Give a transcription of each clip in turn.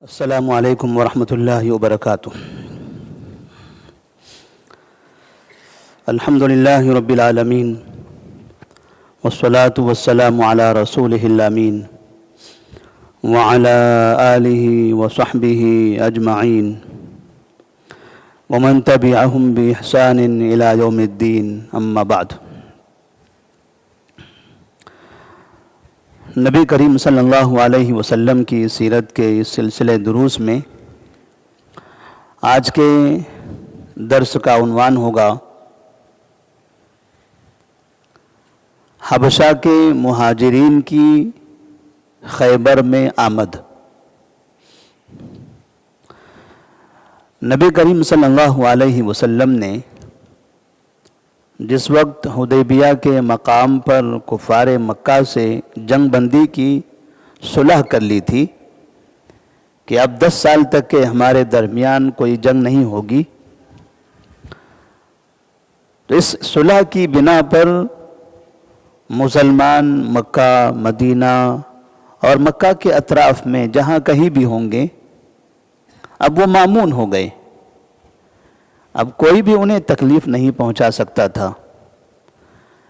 السلام علیکم ورحمۃ اللہ وبرکاتہ۔ الحمد للہ رب العالمین والصلاة والسلام علی رسولہ الامین وعلی آلہ وصحبہ اجمعین ومن تبعہم بإحسان الی یوم الدین، اما بعد۔ نبی کریم صلی اللہ علیہ وسلم کی سیرت کے اس سلسلے دروس میں آج کے درس کا عنوان ہوگا حبشہ کے مہاجرین کی خیبر میں آمد۔ نبی کریم صلی اللہ علیہ وسلم نے جس وقت حدیبیہ کے مقام پر کفار مکہ سے جنگ بندی کی صلح کر لی تھی کہ اب 10 سال تک کے ہمارے درمیان کوئی جنگ نہیں ہوگی، تو اس صلح کی بنا پر مسلمان مکہ، مدینہ اور مکہ کے اطراف میں جہاں کہیں بھی ہوں گے اب وہ مامون ہو گئے۔ اب کوئی بھی انہیں تکلیف نہیں پہنچا سکتا تھا،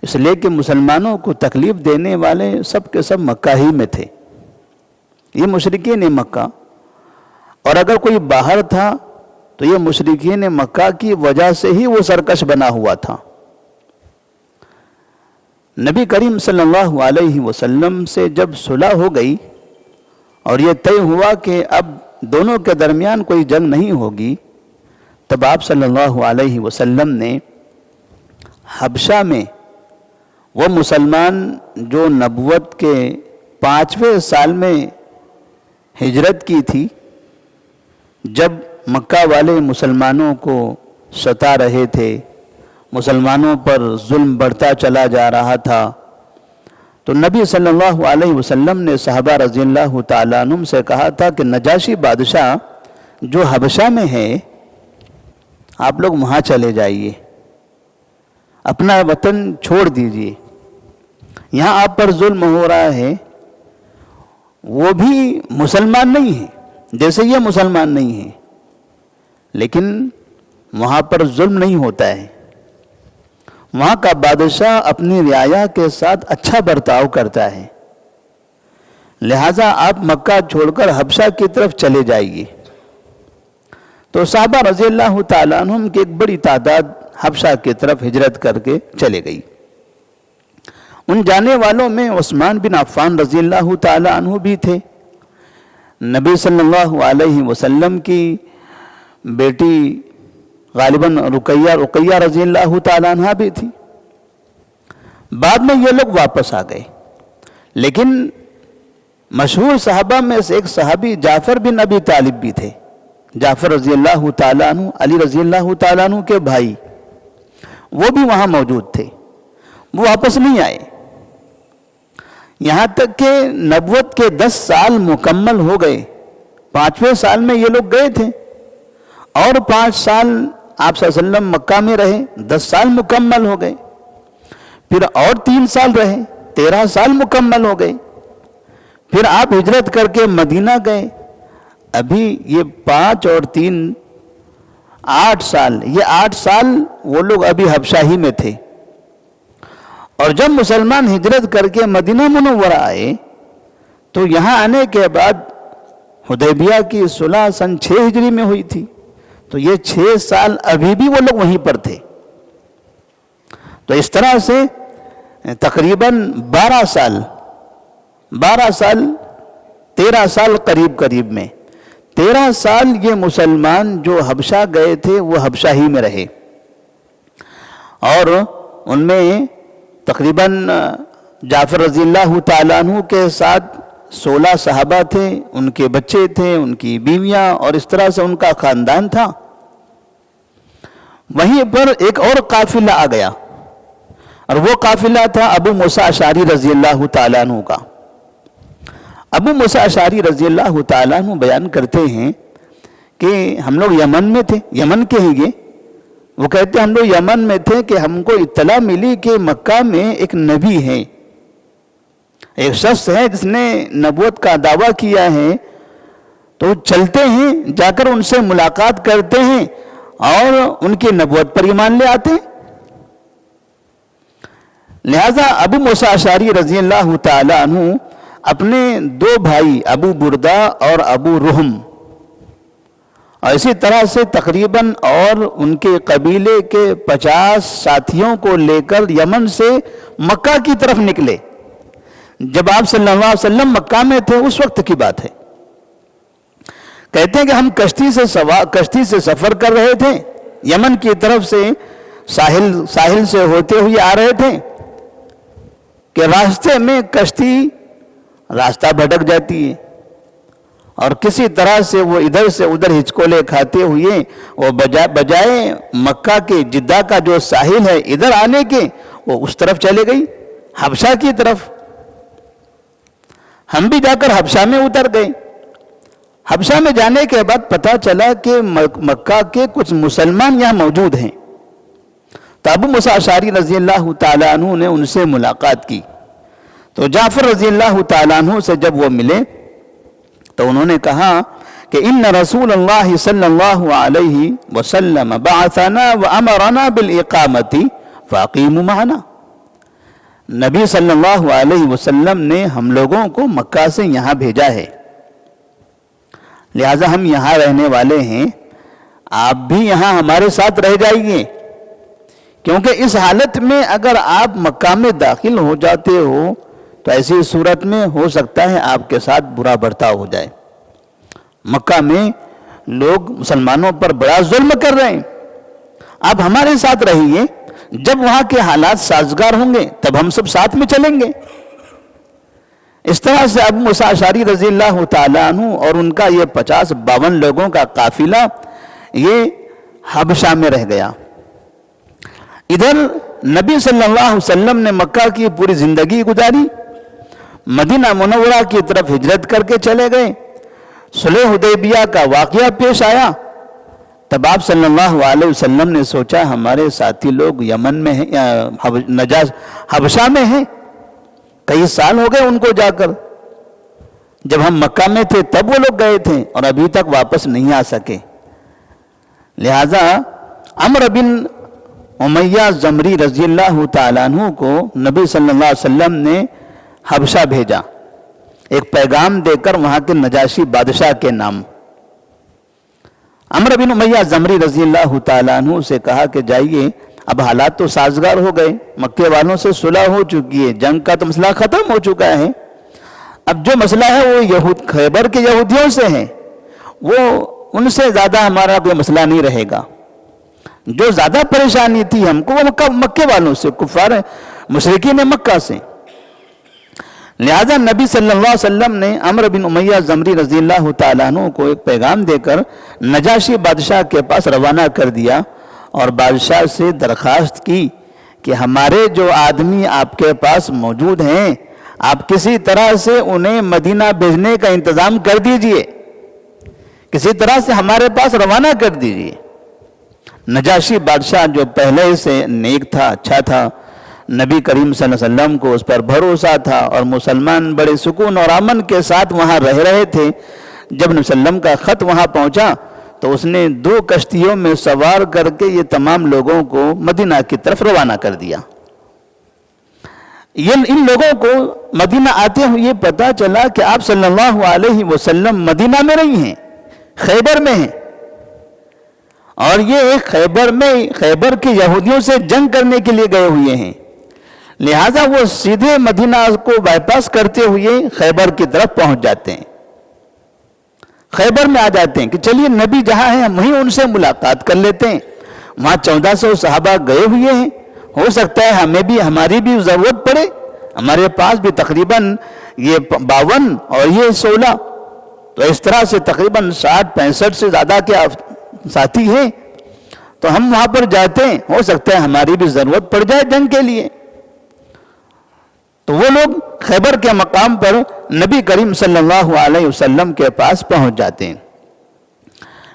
اس لیے کہ مسلمانوں کو تکلیف دینے والے سب کے سب مکہ ہی میں تھے، یہ مشرکین مکہ، اور اگر کوئی باہر تھا تو یہ مشرکین مکہ کی وجہ سے ہی وہ سرکش بنا ہوا تھا۔ نبی کریم صلی اللہ علیہ وسلم سے جب صلح ہو گئی اور یہ طے ہوا کہ اب دونوں کے درمیان کوئی جنگ نہیں ہوگی، تب آپ صلی اللہ علیہ وسلم نے حبشہ میں وہ مسلمان جو نبوت کے 5ویں سال میں ہجرت کی تھی، جب مکہ والے مسلمانوں کو ستا رہے تھے، مسلمانوں پر ظلم بڑھتا چلا جا رہا تھا، تو نبی صلی اللہ علیہ وسلم نے صحابہ رضی اللہ تعالیٰ عنہم سے کہا تھا کہ نجاشی بادشاہ جو حبشہ میں ہے، آپ لوگ وہاں چلے جائیے، اپنا وطن چھوڑ دیجیے، یہاں آپ پر ظلم ہو رہا ہے۔ وہ بھی مسلمان نہیں ہیں جیسے یہ مسلمان نہیں ہیں، لیکن وہاں پر ظلم نہیں ہوتا ہے، وہاں کا بادشاہ اپنی رعایا کے ساتھ اچھا برتاؤ کرتا ہے، لہٰذا آپ مکہ چھوڑ کر حبشہ کی طرف چلے جائیے۔ تو صحابہ رضی اللہ تعالیٰ عنہم کی ایک بڑی تعداد حبشہ کی طرف ہجرت کر کے چلے گئی۔ ان جانے والوں میں عثمان بن عفان رضی اللہ تعالیٰ عنہ بھی تھے، نبی صلی اللہ علیہ وسلم کی بیٹی غالباً رقیہ رضی اللہ تعالیٰ عنہ بھی تھی۔ بعد میں یہ لوگ واپس آ گئے، لیکن مشہور صحابہ میں سے ایک صحابی جعفر بن ابی طالب بھی تھے، جعفر رضی اللہ تعالیٰ عنہ علی رضی اللہ تعالیٰ عنہ کے بھائی، وہ بھی وہاں موجود تھے، وہ واپس نہیں آئے، یہاں تک کہ نبوت کے 10 سال مکمل ہو گئے۔ 5ویں سال میں یہ لوگ گئے تھے اور 5 سال آپ صلی اللہ علیہ وسلم مکہ میں رہے، 10 سال مکمل ہو گئے، پھر اور 3 سال رہے، 13 سال مکمل ہو گئے، پھر آپ ہجرت کر کے مدینہ گئے، ابھی یہ 5 اور 3 8 سال، یہ 8 سال وہ لوگ ابھی حبشہ ہی میں تھے، اور جب مسلمان ہجرت کر کے مدینہ منورہ آئے تو یہاں آنے کے بعد حدیبیہ کی صلح سن 6 ہجری میں ہوئی تھی، تو یہ 6 سال ابھی بھی وہ لوگ وہیں پر تھے۔ تو اس طرح سے تقریباً 12 سال 13 سال قریب میں 13 سال یہ مسلمان جو حبشہ گئے تھے وہ حبشہ ہی میں رہے، اور ان میں تقریباً جعفر رضی اللہ تعالیٰ عنہ کے ساتھ 16 صحابہ تھے، ان کے بچے تھے، ان کی بیویاں، اور اس طرح سے ان کا خاندان تھا۔ وہیں پر ایک اور قافلہ آ گیا، اور وہ قافلہ تھا ابو موسیٰ اشعری رضی اللہ تعالیٰ عنہ کا۔ ابو موسیٰ اشعری رضی اللہ تعالیٰ عنہ بیان کرتے ہیں کہ ہم لوگ یمن میں تھے، یمن کے ہی یہ، وہ کہتے ہیں ہم لوگ یمن میں تھے کہ ہم کو اطلاع ملی کہ مکہ میں ایک نبی ہے، ایک شخص ہے جس نے نبوت کا دعویٰ کیا ہے، تو چلتے ہیں، جا کر ان سے ملاقات کرتے ہیں اور ان کی نبوت پر ایمان لے آتے ہیں۔ لہذا ابو موسیٰ اشعری رضی اللہ تعالی عنہ اپنے دو بھائی ابو بردہ اور ابو رحم اور اسی طرح سے تقریباً اور ان کے قبیلے کے 50 ساتھیوں کو لے کر یمن سے مکہ کی طرف نکلے۔ جب آپ صلی اللہ علیہ وسلم مکہ میں تھے اس وقت کی بات ہے۔ کہتے ہیں کہ ہم کشتی سے سفر کر رہے تھے، یمن کی طرف سے ساحل سے ہوتے ہوئے آ رہے تھے کہ راستے میں کشتی راستہ بھٹک جاتی ہے اور کسی طرح سے وہ ادھر سے ادھر ہچکولے کھاتے ہوئے وہ بجائے مکہ کے جدہ کا جو ساحل ہے ادھر آنے کے وہ اس طرف چلے گئی، حبشہ کی طرف۔ ہم بھی جا کر حبشہ میں اتر گئے۔ حبشہ میں جانے کے بعد پتہ چلا کہ مکہ کے کچھ مسلمان یہاں موجود ہیں، تو ابو موسیٰ اشعری رضی اللہ تعالیٰ عنہ نے ان سے ملاقات کی۔ تو جعفر رضی اللہ تعالیٰ عنہ سے جب وہ ملے تو انہوں نے کہا کہ ان رسول اللہ صلی اللہ علیہ وسلم بعثنا وامرنا بالاقامت فاقیموا معنا۔ نبی صلی اللہ علیہ وسلم نے ہم لوگوں کو مکہ سے یہاں بھیجا ہے، لہٰذا ہم یہاں رہنے والے ہیں، آپ بھی یہاں ہمارے ساتھ رہ جائیے، کیونکہ اس حالت میں اگر آپ مکہ میں داخل ہو جاتے ہو تو ایسی صورت میں ہو سکتا ہے آپ کے ساتھ برا برتاؤ ہو جائے۔ مکہ میں لوگ مسلمانوں پر بڑا ظلم کر رہے ہیں، آپ ہمارے ساتھ رہیے، جب وہاں کے حالات سازگار ہوں گے تب ہم سب ساتھ میں چلیں گے۔ اس طرح سے ابو موسیٰ اشعری رضی اللہ تعالیٰ عنہ اور ان کا یہ 52 لوگوں کا قافلہ یہ حبشہ میں رہ گیا۔ ادھر نبی صلی اللہ علیہ وسلم نے مکہ کی پوری زندگی گزاری، مدینہ منورہ کی طرف ہجرت کر کے چلے گئے۔ صلح حدیبیہ کا واقعہ پیش آیا، تب آپ صلی اللہ علیہ وسلم نے سوچا ہمارے ساتھی لوگ یمن میں ہیں، حبشہ میں ہیں، کئی سال ہو گئے ان کو جا کر، جب ہم مکہ میں تھے تب وہ لوگ گئے تھے اور ابھی تک واپس نہیں آ سکے۔ لہذا عمرو بن امیہ زمری رضی اللہ تعالیٰ عنہ کو نبی صلی اللہ علیہ وسلم نے حبشہ بھیجا، ایک پیغام دے کر وہاں کے نجاشی بادشاہ کے نام۔ عمرو بن امیہ زمری رضی اللہ تعالیٰ عنہ سے کہا کہ جائیے، اب حالات تو سازگار ہو گئے، مکے والوں سے صلح ہو چکی ہے، جنگ کا تو مسئلہ ختم ہو چکا ہے، اب جو مسئلہ ہے وہ خیبر کے یہودیوں سے ہے، وہ ان سے زیادہ ہمارا کوئی مسئلہ نہیں رہے گا۔ جو زیادہ پریشانی تھی ہم کو وہ مکے والوں سے، کفار مشرکین مکہ سے۔ لہذا نبی صلی اللہ علیہ وسلم نے عمرو بن امیہ زمری رضی اللہ تعالیٰ عنہ کو ایک پیغام دے کر نجاشی بادشاہ کے پاس روانہ کر دیا اور بادشاہ سے درخواست کی کہ ہمارے جو آدمی آپ کے پاس موجود ہیں آپ کسی طرح سے انہیں مدینہ بھیجنے کا انتظام کر دیجئے، کسی طرح سے ہمارے پاس روانہ کر دیجئے۔ نجاشی بادشاہ جو پہلے سے نیک تھا، اچھا تھا، نبی کریم صلی اللہ علیہ وسلم کو اس پر بھروسہ تھا اور مسلمان بڑے سکون اور امن کے ساتھ وہاں رہ رہے تھے۔ جب نبی صلی اللہ علیہ وسلم کا خط وہاں پہنچا تو اس نے 2 کشتیوں میں سوار کر کے یہ تمام لوگوں کو مدینہ کی طرف روانہ کر دیا۔ ان لوگوں کو مدینہ آتے ہوئے یہ پتہ چلا کہ آپ صلی اللہ علیہ وسلم مدینہ میں نہیں ہیں، خیبر میں ہیں، اور یہ خیبر کے یہودیوں سے جنگ کرنے کے لیے گئے ہوئے ہیں، لہٰذا وہ سیدھے مدینہ کو بائی پاس کرتے ہوئے خیبر کی طرف پہنچ جاتے ہیں، خیبر میں آ جاتے ہیں کہ چلیے نبی جہاں ہیں ہم وہیں ان سے ملاقات کر لیتے ہیں۔ وہاں 1400 صحابہ گئے ہوئے ہیں، ہو سکتا ہے ہماری بھی ضرورت پڑے، ہمارے پاس بھی تقریباً یہ 52 اور یہ 16، تو اس طرح سے تقریباً 60-65 سے زیادہ کے ساتھی ہیں، تو ہم وہاں پر جاتے ہیں، ہو سکتا ہے ہماری بھی ضرورت پڑ جائے جنگ کے لیے۔ تو وہ لوگ خیبر کے مقام پر نبی کریم صلی اللہ علیہ وسلم کے پاس پہنچ جاتے ہیں۔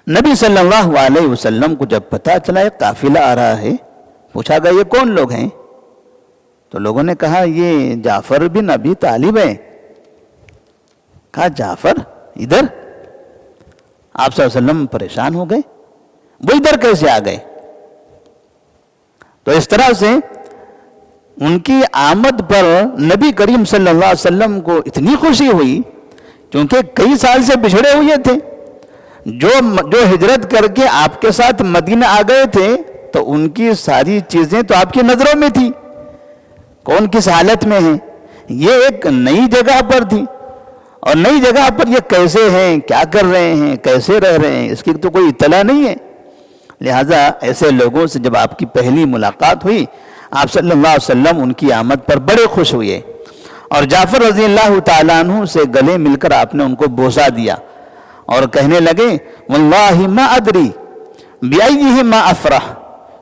نبی صلی اللہ علیہ وسلم کو جب پتہ چلا ایک قافلہ آ رہا ہے، پوچھا گیا یہ کون لوگ ہیں؟ تو لوگوں نے کہا یہ جعفر بن ابی طالب ہے۔ کہا جعفر ادھر؟ آپ صلی اللہ علیہ وسلم پریشان ہو گئے، وہ ادھر کیسے آ گئے؟ تو اس طرح سے ان کی آمد پر نبی کریم صلی اللہ علیہ وسلم کو اتنی خوشی ہوئی، کیونکہ کئی سال سے بچھڑے ہوئے تھے، جو ہجرت کر کے آپ کے ساتھ مدینہ آ گئے تھے تو ان کی ساری چیزیں تو آپ کی نظروں میں تھی، کون کس حالت میں ہے، یہ ایک نئی جگہ پر تھی، اور نئی جگہ پر یہ کیسے ہیں، کیا کر رہے ہیں، کیسے رہ رہے ہیں، اس کی تو کوئی اطلاع نہیں ہے۔ لہٰذا ایسے لوگوں سے جب آپ کی پہلی ملاقات ہوئی، آپ صلی اللہ علیہ وسلم ان کی آمد پر بڑے خوش ہوئے، اور جعفر رضی اللہ تعالیٰ عنہ سے گلے مل کر آپ نے ان کو بوسہ دیا اور کہنے لگے واللہ ما ادری بأیہما افرح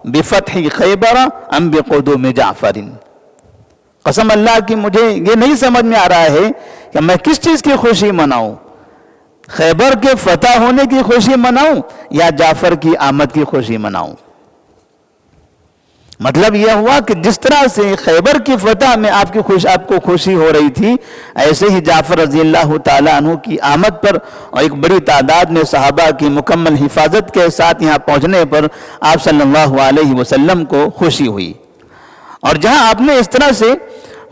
بفتح خیبر ام بقدوم جعفر، قسم اللہ کی مجھے یہ نہیں سمجھ میں آ رہا ہے کہ میں کس چیز کی خوشی مناؤں، خیبر کے فتح ہونے کی خوشی مناؤں یا جعفر کی آمد کی خوشی مناؤں۔ مطلب یہ ہوا کہ جس طرح سے خیبر کی فتح میں آپ کو خوشی ہو رہی تھی، ایسے ہی جعفر رضی اللہ تعالیٰ عنہ کی آمد پر اور ایک بڑی تعداد میں صحابہ کی مکمل حفاظت کے ساتھ یہاں پہنچنے پر آپ صلی اللہ علیہ وسلم کو خوشی ہوئی۔ اور جہاں آپ نے اس طرح سے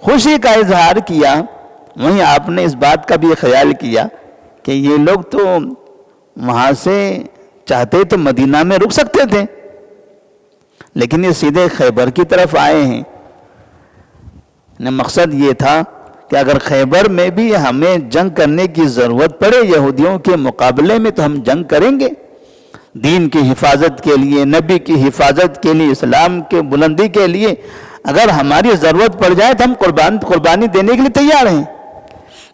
خوشی کا اظہار کیا، وہیں آپ نے اس بات کا بھی خیال کیا کہ یہ لوگ تو وہاں سے چاہتے تو مدینہ میں رک سکتے تھے، لیکن یہ سیدھے خیبر کی طرف آئے ہیں۔ مقصد یہ تھا کہ اگر خیبر میں بھی ہمیں جنگ کرنے کی ضرورت پڑے یہودیوں کے مقابلے میں تو ہم جنگ کریں گے، دین کی حفاظت کے لیے، نبی کی حفاظت کے لیے، اسلام کے بلندی کے لیے اگر ہماری ضرورت پڑ جائے تو ہم قربانی دینے کے لیے تیار ہیں۔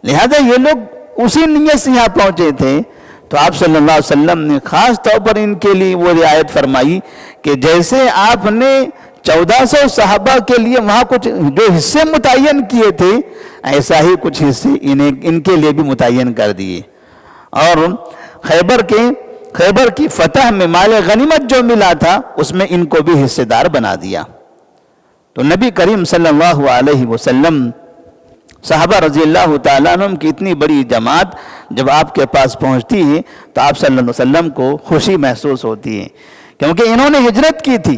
لہذا یہ لوگ اسی نیت سے یہاں پہنچے تھے، تو آپ صلی اللہ علیہ وسلم نے خاص طور پر ان کے لیے وہ رعایت فرمائی کہ جیسے آپ نے 1400 صحابہ کے لیے وہاں کچھ جو حصے متعین کیے تھے، ایسا ہی کچھ حصے ان کے لیے بھی متعین کر دیے، اور خیبر کی فتح میں مال غنیمت جو ملا تھا اس میں ان کو بھی حصے دار بنا دیا۔ تو نبی کریم صلی اللہ علیہ وسلم صحابہ رضی اللہ تعالیٰ عنہ کی اتنی بڑی جماعت جب آپ کے پاس پہنچتی ہے تو آپ صلی اللہ علیہ وسلم کو خوشی محسوس ہوتی ہے، کیونکہ انہوں نے ہجرت کی تھی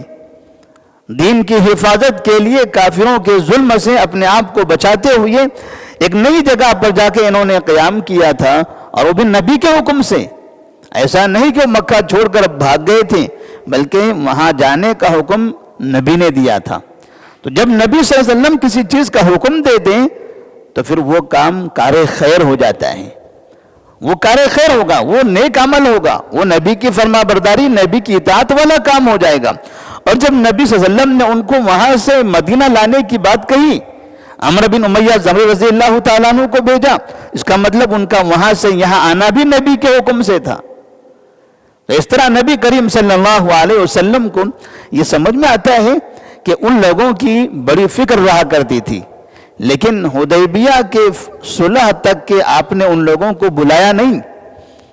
دین کی حفاظت کے لیے، کافروں کے ظلم سے اپنے آپ کو بچاتے ہوئے ایک نئی جگہ پر جا کے انہوں نے قیام کیا تھا، اور وہ بھی نبی کے حکم سے۔ ایسا نہیں کہ مکہ چھوڑ کر بھاگ گئے تھے، بلکہ وہاں جانے کا حکم نبی نے دیا تھا۔ تو جب نبی صلی اللہ علیہ وسلم کسی چیز کا حکم دے دیں تو پھر وہ کام کار خیر ہو جاتا ہے، وہ کار خیر ہوگا، وہ نیک عمل ہوگا، وہ نبی کی فرما برداری، نبی کی اطاعت والا کام ہو جائے گا۔ اور جب نبی صلی اللہ علیہ وسلم نے ان کو وہاں سے مدینہ لانے کی بات کہی، عمرو بن امیہ ضمری رضی اللہ تعالیٰ عنہ کو بھیجا، اس کا مطلب ان کا وہاں سے یہاں آنا بھی نبی کے حکم سے تھا۔ تو اس طرح نبی کریم صلی اللہ علیہ وسلم کو یہ سمجھ میں آتا ہے کہ ان لوگوں کی بڑی فکر رہا کرتی تھی، لیکن حدیبیہ کے صلح تک کہ آپ نے ان لوگوں کو بلایا نہیں،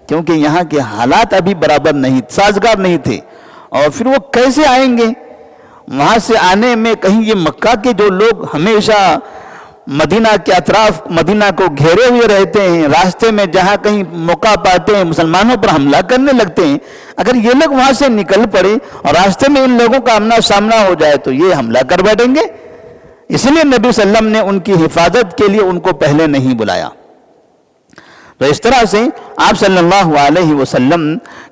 کیونکہ یہاں کے حالات ابھی برابر نہیں، سازگار نہیں تھے، اور پھر وہ کیسے آئیں گے؟ وہاں سے آنے میں کہیں یہ مکہ کے جو لوگ ہمیشہ مدینہ کے اطراف مدینہ کو گھیرے ہوئے رہتے ہیں، راستے میں جہاں کہیں موقع پاتے ہیں مسلمانوں پر حملہ کرنے لگتے ہیں، اگر یہ لوگ وہاں سے نکل پڑے اور راستے میں ان لوگوں کا آمنا سامنا ہو جائے تو یہ حملہ کر بیٹھیں گے، اس لیے نبی صلی اللہ علیہ وسلم نے ان کی حفاظت کے لیے ان کو پہلے نہیں بلایا۔ تو اس طرح سے آپ صلی اللہ علیہ وسلم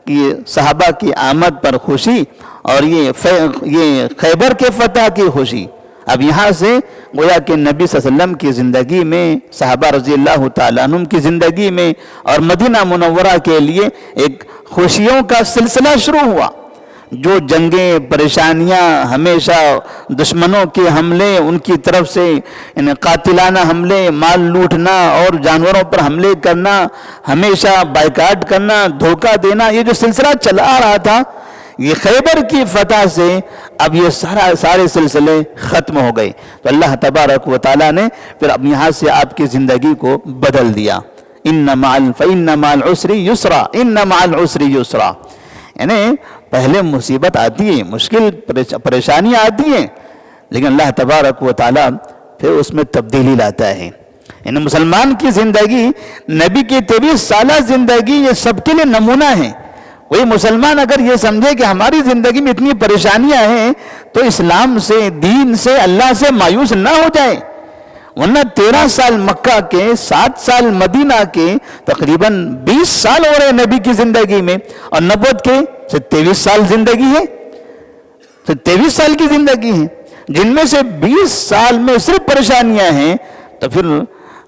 کی صحابہ کی آمد پر خوشی اور یہ خیبر کے فتح کی خوشی، اب یہاں سے گویا کہ نبی صلی اللہ علیہ وسلم کی زندگی میں، صحابہ رضی اللہ تعالیٰ عنہ کی زندگی میں اور مدینہ منورہ کے لیے ایک خوشیوں کا سلسلہ شروع ہوا۔ جو جنگیں، پریشانیاں، ہمیشہ دشمنوں کے حملے، ان کی طرف سے قاتلانہ حملے، مال لوٹنا اور جانوروں پر حملے کرنا، ہمیشہ بائیکاٹ کرنا، دھوکہ دینا، یہ جو سلسلہ چلا آ رہا تھا، یہ خیبر کی فتح سے اب یہ سارے سلسلے ختم ہو گئے۔ تو اللہ تبارک و تعالیٰ نے پھر اب یہاں سے آپ کی زندگی کو بدل دیا۔ فَإِنَّ مَعَ الْعُسْرِ يُسْرًا إِنَّ مَعَ الْعُسْرِ يُسْرًا، یعنی پہلے مصیبت آتی ہے، مشکل پریشانیاں آتی ہیں، لیکن اللہ تبارک و تعالیٰ پھر اس میں تبدیلی لاتا ہے۔ یعنی مسلمان کی زندگی، نبی کی 23 سالہ زندگی یہ سب کے لیے نمونہ ہے۔ وہی مسلمان اگر یہ سمجھے کہ ہماری زندگی میں اتنی پریشانیاں ہیں تو اسلام سے، دین سے، اللہ سے مایوس نہ ہو جائے، ورنہ 13 سال مکہ کے، 7 سال مدینہ کے، تقریباً 20 سال ہو رہے نبی کی زندگی میں، اور نبوت کے 23 سال زندگی ہے، 23 سال کی زندگی ہے، جن میں سے 20 سال میں صرف پریشانیاں ہیں، تو پھر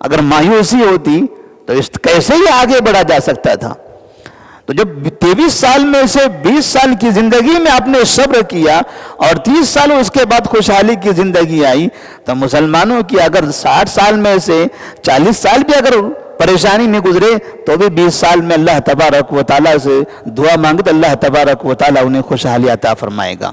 اگر مایوسی ہوتی تو کیسے ہی آگے بڑھا جا سکتا تھا؟ تو جب 23 سال میں سے 20 سال کی زندگی میں آپ نے صبر کیا اور 30 سال اس کے بعد خوشحالی کی زندگی آئی، تو مسلمانوں کی اگر 60 سال میں سے 40 سال بھی اگر پریشانی نہیں گزرے تو بھی 20 سال میں اللہ تبارک و تعالیٰ سے دعا مانگے تو اللہ تبارک و تعالیٰ انہیں خوشحالی عطا فرمائے گا۔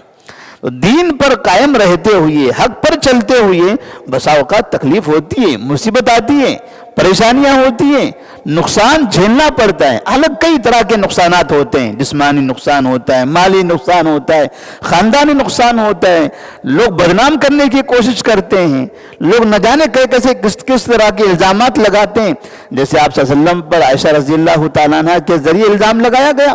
تو دین پر قائم رہتے ہوئے، حق پر چلتے ہوئے بسا اوقات تکلیف ہوتی ہے، مصیبت آتی ہے، پریشانیاں ہوتی ہیں، نقصان جھیلنا پڑتا ہے، الگ کئی طرح کے نقصانات ہوتے ہیں، جسمانی نقصان ہوتا ہے، مالی نقصان ہوتا ہے، خاندانی نقصان ہوتا ہے، لوگ بدنام کرنے کی کوشش کرتے ہیں، لوگ نہ جانے کیسے کس طرح کے الزامات لگاتے ہیں، جیسے آپ صلی اللہ علیہ وسلم پر عائشہ رضی اللہ تعالیٰ عنہ کے ذریعے الزام لگایا گیا،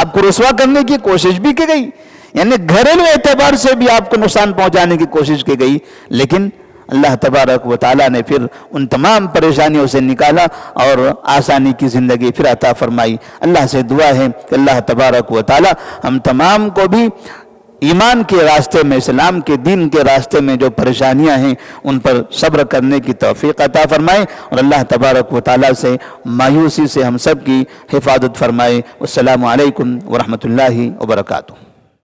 آپ کو رسوا کرنے کی کوشش بھی کی گئی، یعنی گھریلو اعتبار سے بھی آپ کو نقصان پہنچانے کی کوشش کی گئی، لیکن اللہ تبارک و تعالیٰ نے پھر ان تمام پریشانیوں سے نکالا اور آسانی کی زندگی پھر عطا فرمائی۔ اللہ سے دعا ہے کہ اللہ تبارک و تعالیٰ ہم تمام کو بھی ایمان کے راستے میں، اسلام کے دین کے راستے میں جو پریشانیاں ہیں ان پر صبر کرنے کی توفیق عطا فرمائے، اور اللہ تبارک و تعالیٰ سے مایوسی سے ہم سب کی حفاظت فرمائے۔ السلام علیکم ورحمۃ اللہ وبرکاتہ۔